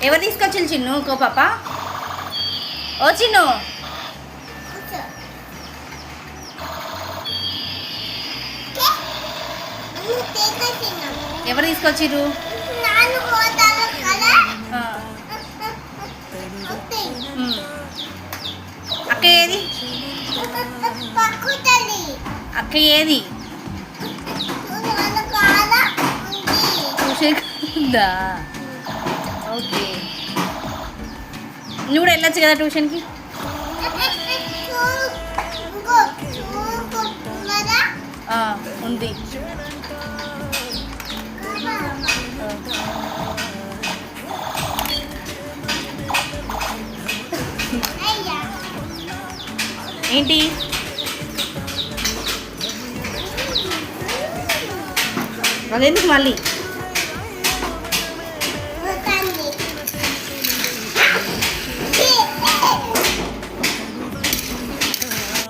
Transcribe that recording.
ఎవరు తీసుకొచ్చింది చిన్ను కో పాప? ఓ చిన్ను, ఎవరు తీసుకొచ్చిర్రు? అక్క ఏది? అక్క ఏది? ట్యూషన్దా? ఓకే, నువ్వు కూడా వెళ్ళొచ్చు కదా ట్యూషన్కి. ఉంది. ఏంటి? అదెందుకు మళ్ళీ?